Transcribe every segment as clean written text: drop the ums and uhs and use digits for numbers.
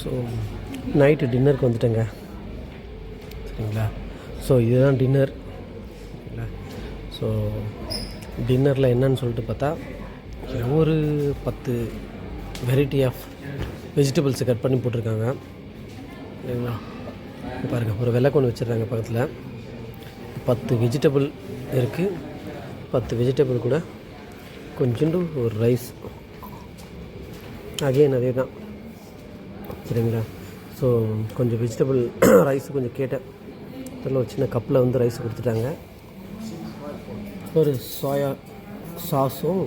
So night டின்னருக்கு வந்துட்டேங்க. சரிங்களா? ஸோ இதுதான் டின்னர். சரிங்களா? ஸோ டின்னரில் என்னன்னு சொல்லிட்டு பார்த்தா ஒரு 10 வெரைட்டி ஆஃப் வெஜிடபிள்ஸை கட் பண்ணி போட்டிருக்காங்க. சரிங்களா? பாருங்கள், ஒரு வெள்ளைக்கொண்டு வச்சுருக்காங்க பக்கத்தில். 10 வெஜிடபிள் இருக்குது. 10 வெஜிடபிள் கூட கொஞ்சோண்டு ஒரு ரைஸ். அதே தான். சரிங்களா? ஸோ கொஞ்சம் வெஜிடபிள் ரைஸ் கொஞ்சம் கேட்டேன். அதில் ஒரு சின்ன கப்பில் வந்து ரைஸ் கொடுத்துட்டாங்க. ஒரு சோயா சாஸும்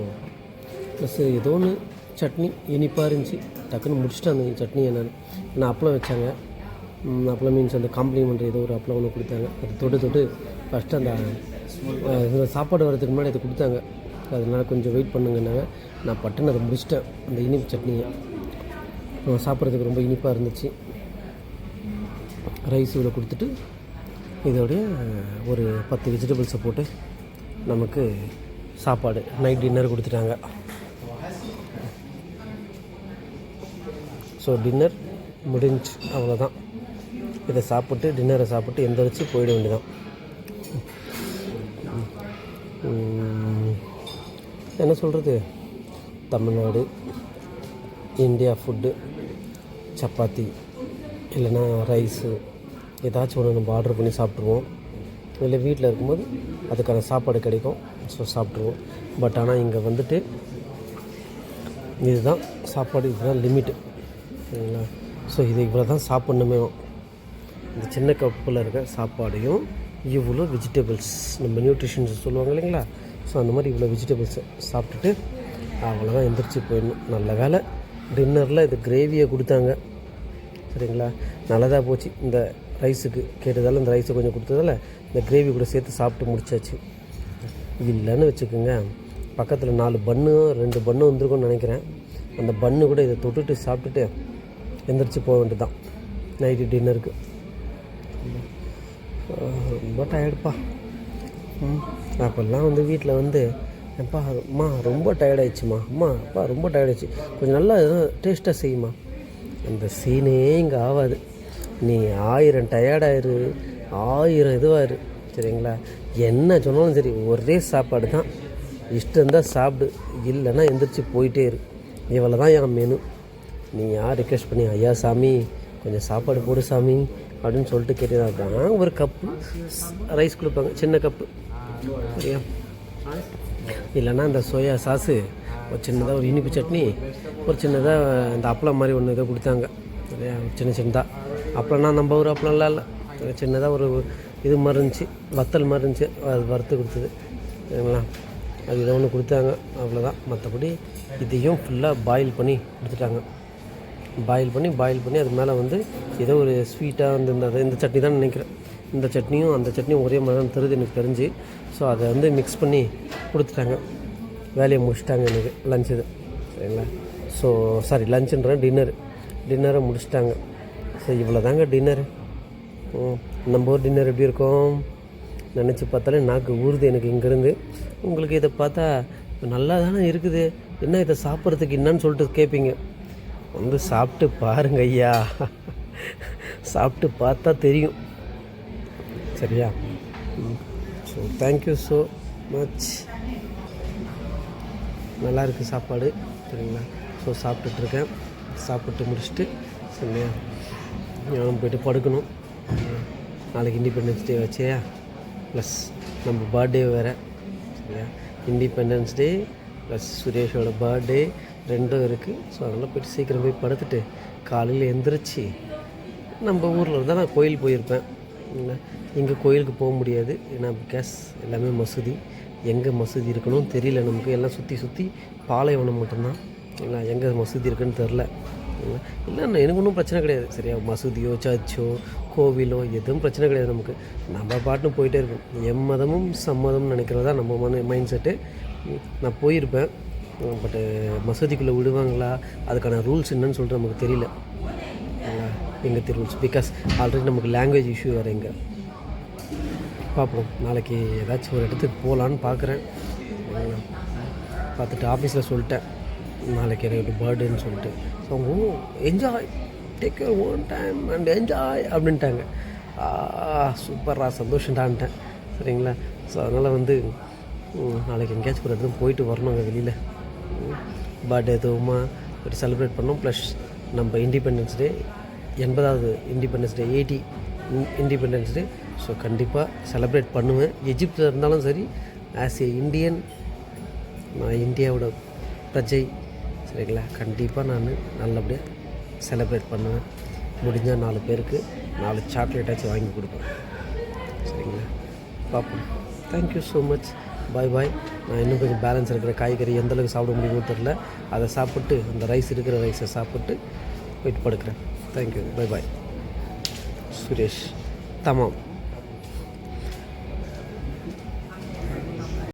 ப்ளஸ் ஏதோ ஒன்று சட்னி இனிப்பாக இருந்துச்சு. டக்குன்னு முடிச்சுட்டு அந்த சட்னி என்னென்னு அப்பளம் வச்சாங்க. அப்பளம் மீன்ஸ் அந்த காம்ப்ளிமெண்ட் ஏதோ ஒரு அப்பளம் ஒன்று கொடுத்தாங்க. அது தொட்டு ஃபஸ்ட்டு அந்த சாப்பாடு வரதுக்கு முன்னாடி அதை கொடுத்தாங்க. அதனால் கொஞ்சம் வெயிட் பண்ணுங்கன்னாங்க. நான் பட்டுன்னு அதை முடிச்சிட்டேன். அந்த இனிப்பு சட்னியை சாப்பிட்றதுக்கு ரொம்ப இனிப்பாக இருந்துச்சு. ரைஸ் இவ்வளோ கொடுத்துட்டு இதோடைய ஒரு 10 வெஜிடபிள்ஸை போட்டு நமக்கு சாப்பாடு நைட் டின்னர் கொடுத்துட்டாங்க. ஸோ டின்னர் முடிஞ்சு, அவ்வளோதான். இதை சாப்பிட்டு டின்னரை சாப்பிட்டு எந்திரிச்சு போயிட வேண்டியதான். என்ன சொல்கிறது, தமிழ்நாடு இந்தியா ஃபுட்டு, சப்பாத்தி இல்லைன்னா ரைஸு ஏதாச்சும் ஒன்று நம்ம ஆர்டர் பண்ணி சாப்பிட்ருவோம். இல்லை வீட்டில் இருக்கும்போது அதுக்கான சாப்பாடு கிடைக்கும். ஸோ சாப்பிட்ருவோம். பட் ஆனால் இங்கே வந்துட்டு இதுதான் சாப்பாடு, இதுதான் லிமிட்டு. சரிங்களா? ஸோ இது இவ்வளோ தான் சாப்பிட்ணுமே. இந்த சின்ன கப்பில் இருக்க சாப்பாடையும் இவ்வளோ வெஜிடபிள்ஸ், நம்ம நியூட்ரிஷன்ஸ் சொல்லுவாங்க இல்லைங்களா? ஸோ அந்த மாதிரி இவ்வளோ வெஜிடபிள்ஸை சாப்பிட்டுட்டு அவ்வளோதான் எந்திரிச்சு போயிடணும். நல்ல வேலை டின்னரில் இது கிரேவியை கொடுத்தாங்க. சரிங்களா? நல்லதாக போச்சு. இந்த ரைஸுக்கு கேட்டதால் இந்த ரைஸை கொஞ்சம் கொடுத்ததால் இந்த கிரேவி கூட சேர்த்து சாப்பிட்டு முடிச்சாச்சு. இல்லைன்னு வச்சுக்கோங்க, பக்கத்தில் 4 பன்னு 2 பன்னு வந்திருக்கும்னு நினைக்கிறேன். அந்த பன்னு கூட இதை தொட்டுட்டு சாப்பிட்டுட்டு எந்திரிச்சு போக வேண்டியது தான் நைட்டு டின்னருக்கு. ரொம்ப டயர்டுப்பா. அப்போல்லாம் வந்து வீட்டில் வந்து அப்பா அம்மா ரொம்ப டயர்டாயிடுச்சுமா, அப்பா ரொம்ப டயர்டாயிடுச்சு, கொஞ்சம் நல்லா எதுவும் டேஸ்ட்டாக செய்யுமா. அந்த சீனே இங்கே ஆகாது. நீ 1000 டயர்டாயிரு, 1000 இதுவாயிரு. சரிங்களா? என்ன சொன்னாலும் சரி, ஒரே சாப்பாடு தான். இஷ்டம் தான் சாப்பிடு, இல்லைன்னா எந்திரிச்சு போயிட்டே இரு. இவ்வளோ தான் என் மெனு. நீ யார் ரிக்வெஸ்ட் பண்ணி ஐயா சாமி கொஞ்சம் சாப்பாடு போடு சாமி அப்படின்னு சொல்லிட்டு கேட்டதாக தான் ஒரு கப்பு ரைஸ் கொடுப்பாங்க, சின்ன கப்பு. சரியா? இல்லைன்னா இந்த சோயா சாஸு, ஒரு சின்னதாக ஒரு இனிப்பு சட்னி, ஒரு சின்னதாக இந்த அப்பளம் மாதிரி ஒன்று இதை கொடுத்தாங்க. சரியா? சின்னதாக அப்பளம்னா நம்ம ஒரு அப்பளம்லாம் இல்லை, சின்னதாக ஒரு இது மாதிரி இருந்துச்சு, வத்தல் மாதிரி இருந்துச்சு. அது வறுத்து கொடுத்தது. சரிங்களா? அது இதை ஒன்று கொடுத்தாங்க, அவ்வளோதான். மற்றபடி இதையும் ஃபுல்லாக பாயில் பண்ணி கொடுத்துட்டாங்க. பாயில் பண்ணி அது மேலே வந்து ஏதோ ஒரு ஸ்வீட்டாக வந்து இந்த சட்னி தான் நினைக்கிறேன். இந்த சட்னியும் அந்த சட்னியும் ஒரே மாதிரி தான் தருது எனக்கு தெரிஞ்சு. ஸோ அதை வந்து மிக்ஸ் பண்ணி கொடுத்துட்டாங்க. வேலையை முடிச்சிட்டாங்க எனக்கு லஞ்ச் இது. சரிங்களா? ஸோ சாரி, லஞ்சுன்றேன், டின்னரை முடிச்சிட்டாங்க. ஸோ இவ்வளோ தாங்க டின்னரு. நம்ம ஊர் டின்னர் எப்படி இருக்கும் நினச்சி பார்த்தாலே நாக்கு ஊறுது எனக்கு இங்கேருந்து. உங்களுக்கு இதை பார்த்தா நல்லா தானே இருக்குது, என்ன இதை சாப்பிட்றதுக்கு என்னன்னு சொல்லிட்டு கேட்பீங்க. வந்து சாப்பிட்டு பாருங்க ஐயா, சாப்பிட்டு பார்த்தா தெரியும். சரியா? So thank you so much. நல்லா இருக்குது சாப்பாடு. சரிங்களா? ஸோ சாப்பிட்டுட்ருக்கேன். சாப்பிட்டு முடிச்சுட்டு சரியா நான் போய்ட்டு படுக்கணும். நாளைக்கு இண்டிபெண்டன்ஸ் டே வச்சேயா, ப்ளஸ் நம்ம பர்த்டே வேறு. சரியா? இண்டிபெண்டன்ஸ் டே ப்ளஸ் சுரேஷோட பர்த்டே ரெண்டும் இருக்குது. ஸோ அதனால் போய்ட்டு சீக்கிரம் போய் படுத்துட்டு காலையில் எந்திரிச்சு நம்ம ஊரில் இருந்தால் நான் கோயில் போயிருப்பேன். இங்கே கோயிலுக்கு போக முடியாது, ஏன்னா பிகாஸ் எல்லாமே மசூதி. எங்கே மசூதி இருக்கணும் தெரியல நமக்கு. எல்லாம் சுற்றி பாலைவனம் மட்டும்தான். இல்லை எங்கே மசூதி இருக்குன்னு தெரில. இல்லை எனக்கு ஒன்றும் பிரச்சனை கிடையாது. சரியா? மசூதியோ சர்ச்சோ கோவிலோ எதுவும் பிரச்சனை கிடையாது நமக்கு. நம்ம பாட்டுன்னு போயிட்டே இருக்கோம். எம்மதமும் சம்மதம்னு நினைக்கிறதா நம்ம மைண்ட் செட்டு. நான் போயிருப்பேன், பட்டு மசூதிக்குள்ளே விடுவாங்களா, அதுக்கான ரூல்ஸ் என்னன்னு சொல்லிட்டு நமக்கு தெரியல. எங்கள் ரூல்ஸ் பிகாஸ் ஆல்ரெடி நமக்கு லாங்குவேஜ் இஷ்யூ வேறு. இங்கே பார்ப்போம், நாளைக்கு ஏதாச்சும் ஒரு இடத்துக்கு போகலான்னு பார்க்குறேன். பார்த்துட்டு ஆஃபீஸில் சொல்லிட்டேன் நாளைக்கு எனக்கு பர்த்டேன்னு சொல்லிட்டு. ஸோ அவங்க enjoy take your own time and enjoy அப்படின்ட்டாங்க. சூப்பரா சந்தோஷம்டான்ட்டேன். சரிங்களா? ஸோ அதனால் வந்து நாளைக்கு எங்கேயாச்சும் ஒரு இடத்துல போயிட்டு வரணுங்க வெளியில். பர்த்டே எதுவுமா ஒரு செலிப்ரேட் பண்ணோம். ப்ளஸ் நம்ம இண்டிபெண்டன்ஸ் டே 80வது independence day 80 independence day. So கண்டிப்பாக செலிப்ரேட் பண்ணுவேன். எஜிப்தில் இருந்தாலும் சரி, ஆஸ் ஏ இந்தியன், நான் இந்தியாவோட பிரஜை. சரிங்களா? கண்டிப்பாக நான் நல்லபடியாக செலிப்ரேட் பண்ணுவேன். முடிஞ்சால் 4 பேருக்கு 4 சாக்லேட்டாச்சும் வாங்கி கொடுப்பேன். சரிங்களா? பார்ப்போம். Thank you so much. Bye bye. நான் இன்னும் கொஞ்சம் பேலன்ஸ் இருக்கிற காய்கறி எந்தளவுக்கு சாப்பிட முடியுமோ தெரில, அதை சாப்பிட்டு அந்த ரைஸ் இருக்கிற ரைஸை சாப்பிட்டு போயிட்டு படுக்கிறேன். தேங்க்யூ. பாய் பாய். சுரேஷ். தமாம்.